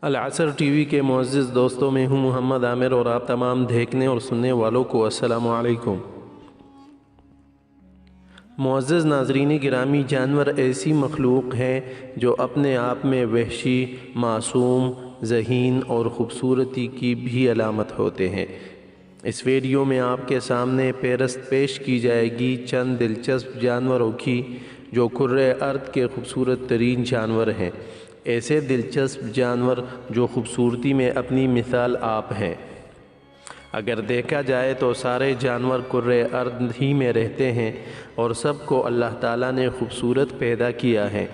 العصر T V کے معزز دوستوں میں ہوں محمد عامر اور آپ تمام دیکھنے اور سننے والوں کو السلام علیکم۔ معزز ناظرین گرامی، جانور ایسی مخلوق ہیں جو اپنے آپ میں وحشی، معصوم، ذہین اور خوبصورتی کی بھی علامت ہوتے ہیں۔ اس ویڈیو میں آپ کے سامنے فہرست پیش کی جائے گی چند دلچسپ جانوروں کی جو کرۂ ارض کے خوبصورت ترین جانور ہیں۔ ایسے دلچسپ جانور جو خوبصورتی میں اپنی مثال آپ ہیں۔ اگر دیکھا جائے تو سارے جانور کرۂ ارض ہی میں رہتے ہیں اور سب کو اللہ تعالیٰ نے خوبصورت پیدا کیا ہے،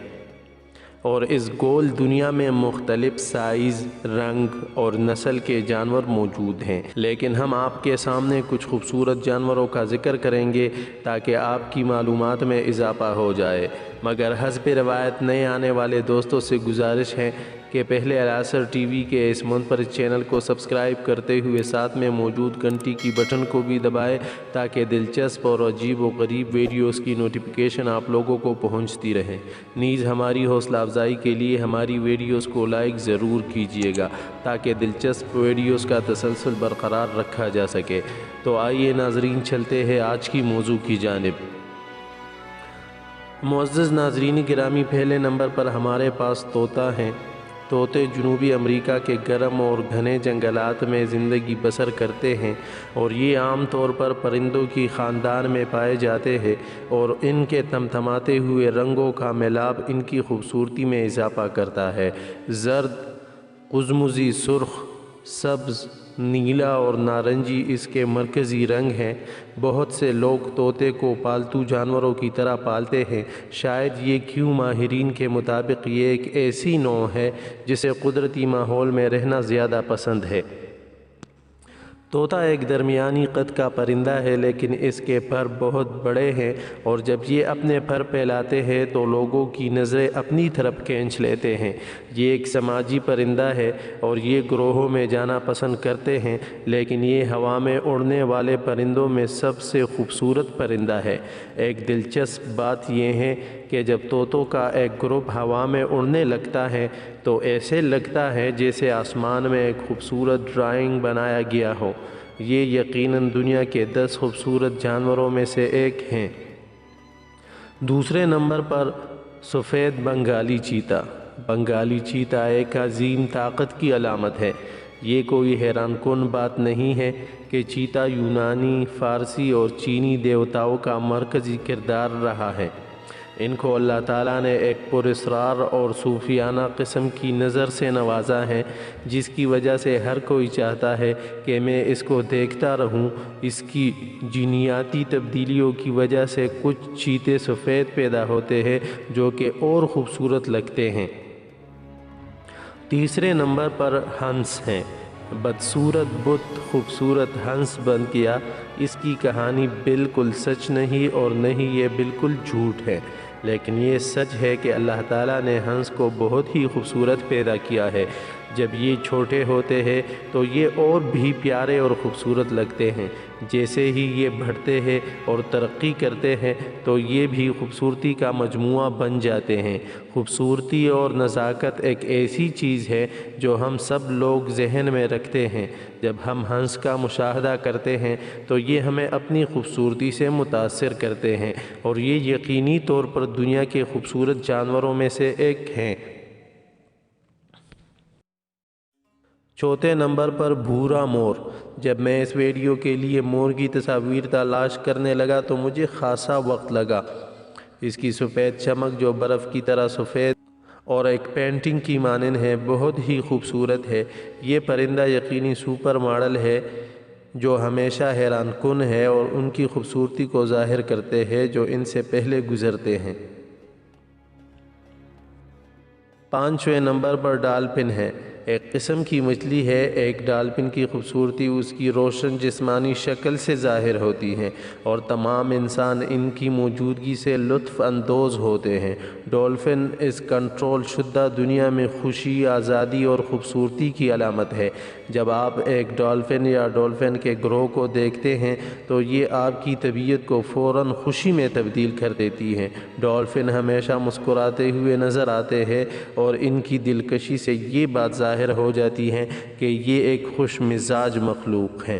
اور اس گول دنیا میں مختلف سائز، رنگ اور نسل کے جانور موجود ہیں، لیکن ہم آپ کے سامنے کچھ خوبصورت جانوروں کا ذکر کریں گے تاکہ آپ کی معلومات میں اضافہ ہو جائے۔ مگر حسب روایت نئے آنے والے دوستوں سے گزارش ہے کہ پہلے العصر ٹی وی کے اس منفرد چینل کو سبسکرائب کرتے ہوئے ساتھ میں موجود گھنٹی کی بٹن کو بھی دبائیں تاکہ دلچسپ اور عجیب و غریب ویڈیوز کی نوٹیفیکیشن آپ لوگوں کو پہنچتی رہے۔ نیز ہماری حوصلہ افزائی کے لیے ہماری ویڈیوز کو لائک ضرور کیجیے گا تاکہ دلچسپ ویڈیوز کا تسلسل برقرار رکھا جا سکے۔ تو آئیے ناظرین، چلتے ہیں آج کی موضوع کی جانب۔ معزز ناظرین گرامی، پہلے نمبر پر ہمارے پاس طوطا ہیں۔ طوطے جنوبی امریکہ کے گرم اور گھنے جنگلات میں زندگی بسر کرتے ہیں اور یہ عام طور پر پرندوں کی خاندان میں پائے جاتے ہیں، اور ان کے تمتماتے ہوئے رنگوں کا میلاب ان کی خوبصورتی میں اضافہ کرتا ہے۔ زرد، قزمزی، سرخ، سبز، نیلا اور نارنجی اس کے مرکزی رنگ ہیں۔ بہت سے لوگ طوطے کو پالتو جانوروں کی طرح پالتے ہیں۔ شاید یہ کیوں ماہرین کے مطابق یہ ایک ایسی نوع ہے جسے قدرتی ماحول میں رہنا زیادہ پسند ہے۔ طوطا ایک درمیانی قد کا پرندہ ہے، لیکن اس کے پر بہت بڑے ہیں اور جب یہ اپنے پر پھیلاتے ہیں تو لوگوں کی نظریں اپنی طرف کھینچ لیتے ہیں۔ یہ ایک سماجی پرندہ ہے اور یہ گروہوں میں جانا پسند کرتے ہیں، لیکن یہ ہوا میں اڑنے والے پرندوں میں سب سے خوبصورت پرندہ ہے۔ ایک دلچسپ بات یہ ہے کہ جب طوطوں کا ایک گروپ ہوا میں اڑنے لگتا ہے تو ایسے لگتا ہے جیسے آسمان میں ایک خوبصورت ڈرائنگ بنایا گیا ہو۔ یہ یقیناً دنیا کے 10 خوبصورت جانوروں میں سے ایک ہیں۔ دوسرے نمبر پر سفید بنگالی چیتا۔ بنگالی چیتا ایک عظیم طاقت کی علامت ہے۔ یہ کوئی حیران کن بات نہیں ہے کہ چیتا یونانی، فارسی اور چینی دیوتاؤں کا مرکزی کردار رہا ہے۔ ان کو اللہ تعالیٰ نے ایک پراسرار اور صوفیانہ قسم کی نظر سے نوازا ہے، جس کی وجہ سے ہر کوئی چاہتا ہے کہ میں اس کو دیکھتا رہوں۔ اس کی جینیاتی تبدیلیوں کی وجہ سے کچھ چیتے سفید پیدا ہوتے ہیں جو کہ اور خوبصورت لگتے ہیں۔ تیسرے نمبر پر ہنس ہیں۔ بدصورت بت خوبصورت ہنس بن گیا۔ اس کی کہانی بالکل سچ نہیں اور نہ ہی یہ بالکل جھوٹ ہے، لیکن یہ سچ ہے کہ اللہ تعالیٰ نے ہنس کو بہت ہی خوبصورت پیدا کیا ہے۔ جب یہ چھوٹے ہوتے ہیں تو یہ اور بھی پیارے اور خوبصورت لگتے ہیں۔ جیسے ہی یہ بڑھتے ہیں اور ترقی کرتے ہیں تو یہ بھی خوبصورتی کا مجموعہ بن جاتے ہیں۔ خوبصورتی اور نزاکت ایک ایسی چیز ہے جو ہم سب لوگ ذہن میں رکھتے ہیں۔ جب ہم ہنس کا مشاہدہ کرتے ہیں تو یہ ہمیں اپنی خوبصورتی سے متاثر کرتے ہیں، اور یہ یقینی طور پر دنیا کے خوبصورت جانوروں میں سے ایک ہیں۔ چوتھے نمبر پر بھورا مور۔ جب میں اس ویڈیو کے لیے مور کی تصاویر تلاش کرنے لگا تو مجھے خاصا وقت لگا۔ اس کی سفید چمک جو برف کی طرح سفید اور ایک پینٹنگ کی مانند ہے، بہت ہی خوبصورت ہے۔ یہ پرندہ یقینی سپر ماڈل ہے جو ہمیشہ حیران کن ہے اور ان کی خوبصورتی کو ظاہر کرتے ہیں جو ان سے پہلے گزرتے ہیں۔ پانچویں نمبر پر ڈالفن ہے۔ ایک قسم کی مچھلی ہے۔ ایک ڈالفن کی خوبصورتی اس کی روشن جسمانی شکل سے ظاہر ہوتی ہے اور تمام انسان ان کی موجودگی سے لطف اندوز ہوتے ہیں۔ ڈولفن اس کنٹرول شدہ دنیا میں خوشی، آزادی اور خوبصورتی کی علامت ہے۔ جب آپ ایک ڈولفن یا ڈولفن کے گروہ کو دیکھتے ہیں تو یہ آپ کی طبیعت کو فوراً خوشی میں تبدیل کر دیتی ہے۔ ڈولفن ہمیشہ مسکراتے ہوئے نظر آتے ہیں اور ان کی دلکشی سے یہ بات ظاہر ظاہر ہو جاتی ہیں کہ یہ ایک خوش مزاج مخلوق ہیں۔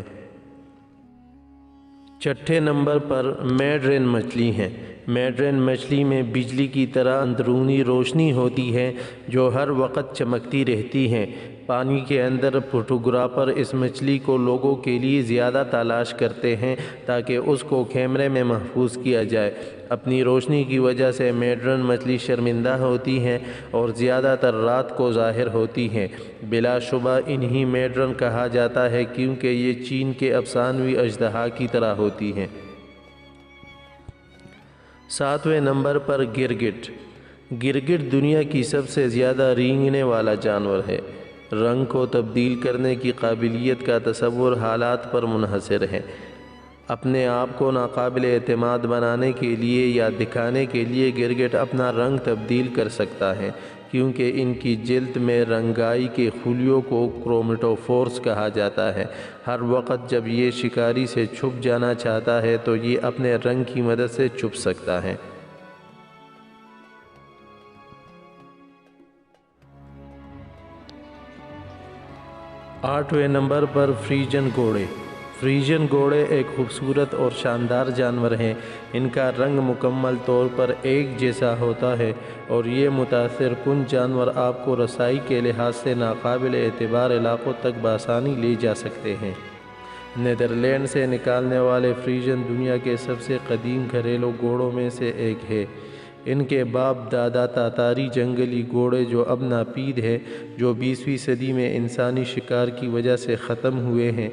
چھٹے نمبر پر میڈرن مچھلی ہیں۔ میڈرن مچھلی میں بجلی کی طرح اندرونی روشنی ہوتی ہے جو ہر وقت چمکتی رہتی ہیں۔ پانی کے اندر فوٹوگرافر اس مچھلی کو لوگوں کے لیے زیادہ تلاش کرتے ہیں تاکہ اس کو کیمرے میں محفوظ کیا جائے۔ اپنی روشنی کی وجہ سے میڈرن مچھلی شرمندہ ہوتی ہیں اور زیادہ تر رات کو ظاہر ہوتی ہیں۔ بلا شبہ انہیں میڈرن کہا جاتا ہے کیونکہ یہ چین کے افسانوی اژدہا کی طرح ہوتی ہیں۔ 7ویں نمبر پر گرگٹ۔ گرگٹ دنیا کی سب سے زیادہ رینگنے والا جانور ہے۔ رنگ کو تبدیل کرنے کی قابلیت کا تصور حالات پر منحصر ہے۔ اپنے آپ کو ناقابل اعتماد بنانے کے لیے یا دکھانے کے لیے گرگٹ اپنا رنگ تبدیل کر سکتا ہے کیونکہ ان کی جلد میں رنگائی کے خلیوں کو کرومیٹوفورس کہا جاتا ہے۔ ہر وقت جب یہ شکاری سے چھپ جانا چاہتا ہے تو یہ اپنے رنگ کی مدد سے چھپ سکتا ہے۔ 8ویں نمبر پر فریجن گھوڑے۔ فریجن گھوڑے ایک خوبصورت اور شاندار جانور ہیں۔ ان کا رنگ مکمل طور پر ایک جیسا ہوتا ہے اور یہ متاثر کن جانور آپ کو رسائی کے لحاظ سے ناقابل اعتبار علاقوں تک بآسانی لے جا سکتے ہیں۔ نیدرلینڈ سے نکالنے والے فریجن دنیا کے سب سے قدیم گھریلو گھوڑوں میں سے ایک ہے۔ ان کے باپ دادا تاتاری جنگلی گھوڑے جو اب ناپید ہے، جو 20ویں صدی میں انسانی شکار کی وجہ سے ختم ہوئے ہیں،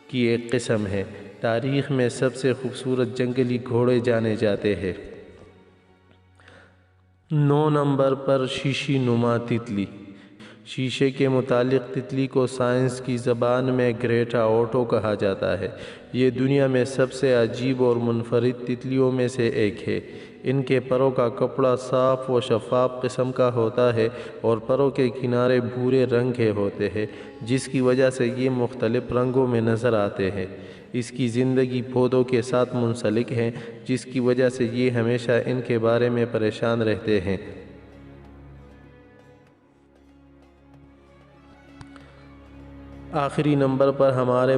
کی ایک قسم ہے۔ تاریخ میں سب سے خوبصورت جنگلی گھوڑے جانے جاتے ہیں۔ 9 نمبر پر شیشی نما تتلی۔ شیشے کے متعلق تتلی کو سائنس کی زبان میں گریٹا اوٹو کہا جاتا ہے۔ یہ دنیا میں سب سے عجیب اور منفرد تتلیوں میں سے ایک ہے۔ ان کے پروں کا کپڑا صاف و شفاف قسم کا ہوتا ہے اور پروں کے کنارے بھورے رنگ کے ہوتے ہیں جس کی وجہ سے یہ مختلف رنگوں میں نظر آتے ہیں۔ اس کی زندگی پودوں کے ساتھ منسلک ہے جس کی وجہ سے یہ ہمیشہ ان کے بارے میں پریشان رہتے ہیں۔ آخری نمبر پر ہمارے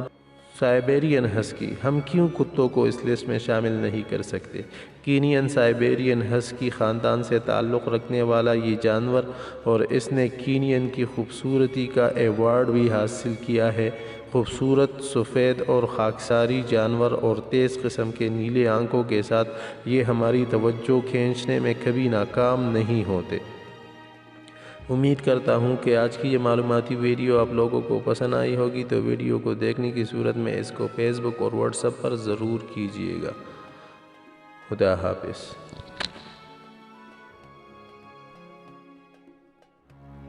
سائبیرین ہسکی۔ ہم کیوں کتوں کو اس لسٹ میں شامل نہیں کر سکتے؟ کینین سائبیرین ہسکی خاندان سے تعلق رکھنے والا یہ جانور اور اس نے کینین کی خوبصورتی کا ایوارڈ بھی حاصل کیا ہے۔ خوبصورت سفید اور خاکساری جانور اور تیز قسم کے نیلے آنکھوں کے ساتھ یہ ہماری توجہ کھینچنے میں کبھی ناکام نہیں ہوتے۔ امید کرتا ہوں کہ آج کی یہ معلوماتی ویڈیو آپ لوگوں کو پسند آئی ہوگی، تو ویڈیو کو دیکھنے کی صورت میں اس کو فیس بک اور واٹس ایپ پر ضرور کیجیے گا۔ خدا حافظ۔